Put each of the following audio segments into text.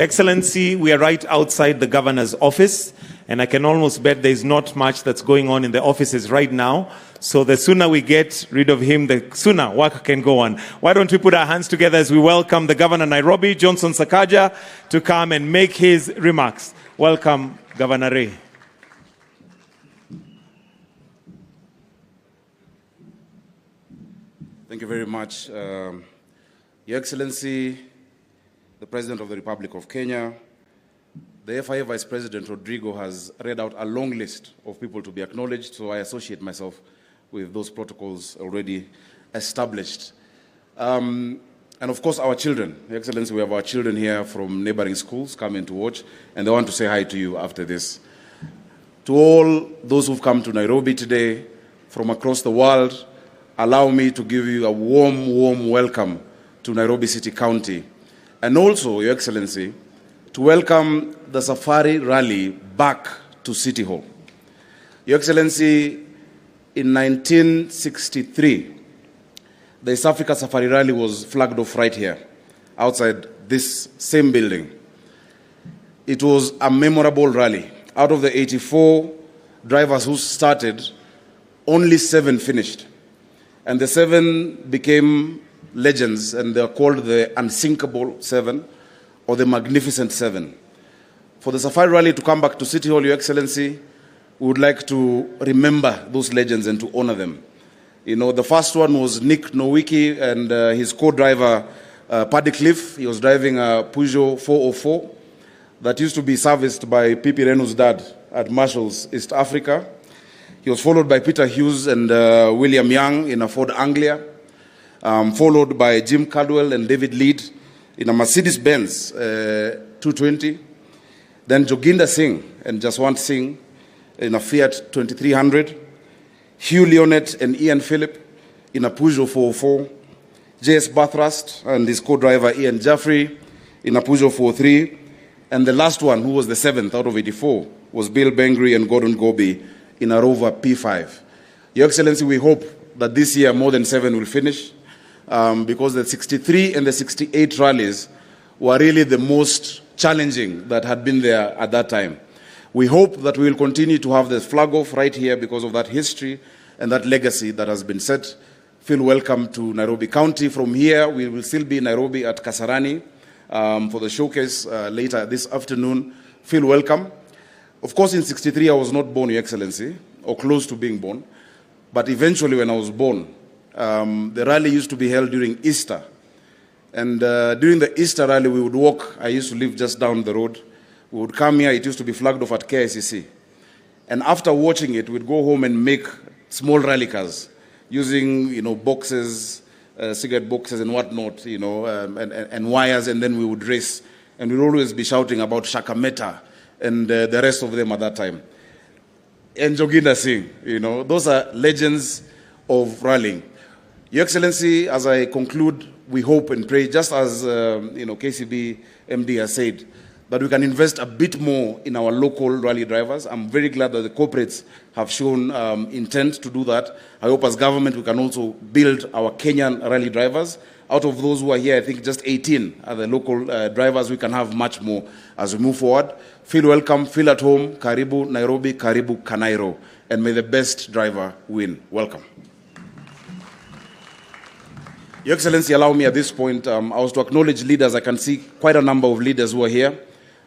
Excellency, we are right outside the governor's office, and I can almost bet there's not much that's going on in the offices right now. So the sooner we get rid of him, the sooner work can go on. Why don't we put our hands together as we welcome the Governor Nairobi, Johnson Sakaja, to come and make his remarks. Welcome, Governor Ray. Thank you very much. Your Excellency, the President of the Republic of Kenya, the FIA Vice President Rodrigo has read out a long list of people to be acknowledged, so I associate myself with those protocols already established. And of course, our children. Your Excellency, we have our children here from neighboring schools coming to watch, and they want to say hi to you after this. To all those who've come to Nairobi today from across the world, allow me to give you a warm, warm welcome to Nairobi City County. And also, Your Excellency, to welcome the Safari Rally back to City Hall. Your Excellency, in 1963, the East Africa Safari Rally was flagged off right here, outside this same building. It was a memorable rally. Out of the 84 drivers who started, only 7 finished. And the 7 became legends, and they are called the Unsinkable 7 or the Magnificent 7. For the Safari Rally to come back to City Hall, Your Excellency, we would like to remember those legends and to honor them. You know, the first one was Nick Nowicki and his co-driver, Paddy Cliff. He was driving a Peugeot 404 that used to be serviced by Pipi Renu's dad at Marshall's East Africa. He was followed by Peter Hughes and William Young in a Ford Anglia, followed by Jim Caldwell and David Lead in a Mercedes-Benz 220. Then Joginder Singh and Jaswant Singh in a Fiat 2300. Hugh Leonet and Ian Phillip in a Peugeot 404. J.S. Bathurst and his co-driver Ian Jaffrey in a Peugeot 43. And the last one, who was the 7th out of 84, was Bill Bengry and Gordon Gobi in a Rover P5. Your Excellency, we hope that this year more than 7 will finish because the 63 and the 68 rallies were really the most challenging that had been there at that time. We hope that we will continue to have the flag off right here because of that history and that legacy that has been set. Feel welcome to Nairobi County. From here, we will still be in Nairobi at Kasarani for the showcase later this afternoon. Feel welcome. Of course, in 63, I was not born, Your Excellency, or close to being born. But eventually, when I was born, the rally used to be held during Easter. And during the Easter rally, we would walk. I used to live just down the road. We would come here. It used to be flagged off at KICC. And after watching it, we'd go home and make small rally cars using, boxes, cigarette boxes and whatnot, and wires, and then we would race. And we'd always be shouting about Shakameta and the rest of them at that time. And Joginder Singh, those are legends of rallying. Your Excellency, as I conclude, we hope and pray, just as KCB MD has said, that we can invest a bit more in our local rally drivers. I'm very glad that the corporates have shown intent to do that. I hope as government we can also build our Kenyan rally drivers. Out of those who are here, I think just 18 are the local drivers. We can have much more as we move forward. Feel welcome, feel at home. Karibu Nairobi, Karibu Kanairo. And may the best driver win. Welcome. Your Excellency, allow me at this point, I was to acknowledge leaders. I can see quite a number of leaders who are here.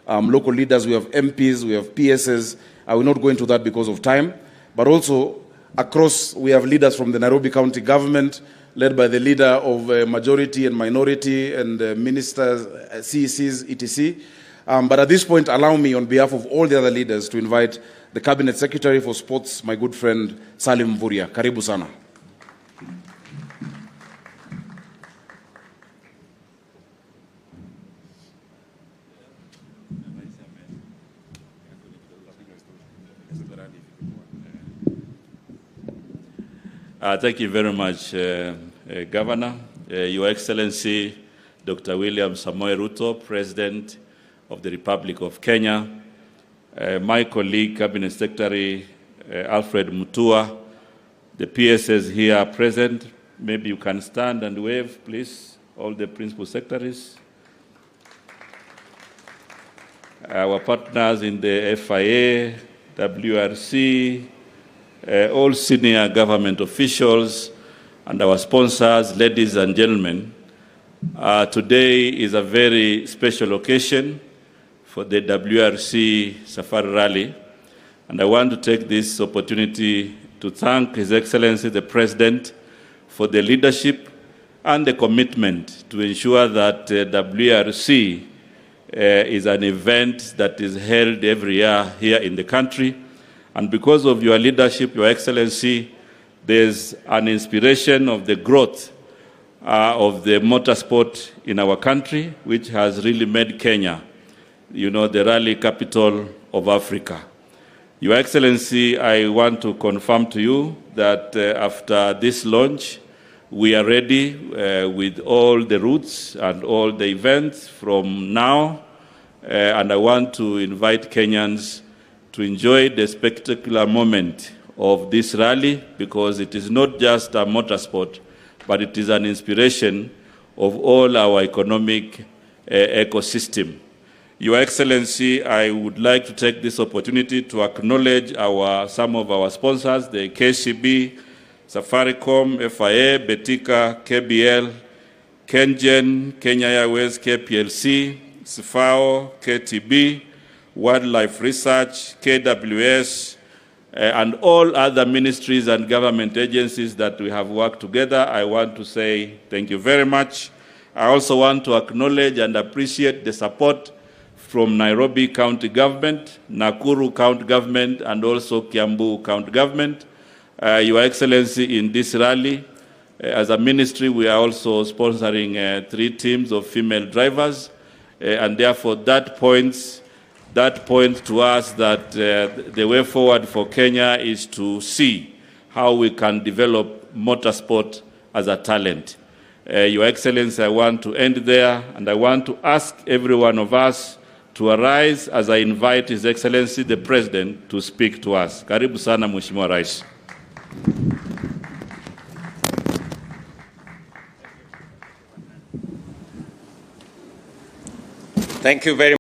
Local leaders, we have MPs, we have PSs. I will not go into that because of time. But also, across, we have leaders from the Nairobi County government, led by the leader of majority and minority and ministers, CECs, etc. But at this point, allow me, on behalf of all the other leaders, to invite the Cabinet Secretary for Sports, my good friend, Salim Mvurya. Karibu sana. Thank you very much, Governor. Your Excellency, Dr. William Samoei Ruto, President of the Republic of Kenya, my colleague, Cabinet Secretary Alfred Mutua, the PSs here present. Maybe you can stand and wave, please, all the principal secretaries. our partners in the FIA, WRC, all senior government officials, and our sponsors, ladies and gentlemen. Today is a very special occasion for the WRC Safari Rally, and I want to take this opportunity to thank His Excellency the President for the leadership and the commitment to ensure that WRC is an event that is held every year here in the country. And because of your leadership, Your Excellency, there's an inspiration of the growth of the motorsport in our country, which has really made Kenya, the rally capital of Africa. Your Excellency, I want to confirm to you that after this launch, we are ready with all the routes and all the events from now, and I want to invite Kenyans to enjoy the spectacular moment of this rally, because it is not just a motorsport, but it is an inspiration of all our economic ecosystem. Your Excellency, I would like to take this opportunity to acknowledge some of our sponsors, the KCB, Safaricom, FIA, Betika, KBL, Kengen, Kenya Airways, KPLC, SFAO, KTB, Wildlife Research, KWS, and all other ministries and government agencies that we have worked together. I want to say thank you very much. I also want to acknowledge and appreciate the support from Nairobi County Government, Nakuru County Government, and also Kiambu County Government. Your Excellency, in this rally, as a ministry, we are also sponsoring 3 teams of female drivers, and therefore that points to us that the way forward for Kenya is to see how we can develop motorsport as a talent. Your Excellency, I want to end there, and I want to ask every one of us to arise as I invite His Excellency the President to speak to us. Karibu sana Mheshimiwa Rais. Thank you very much.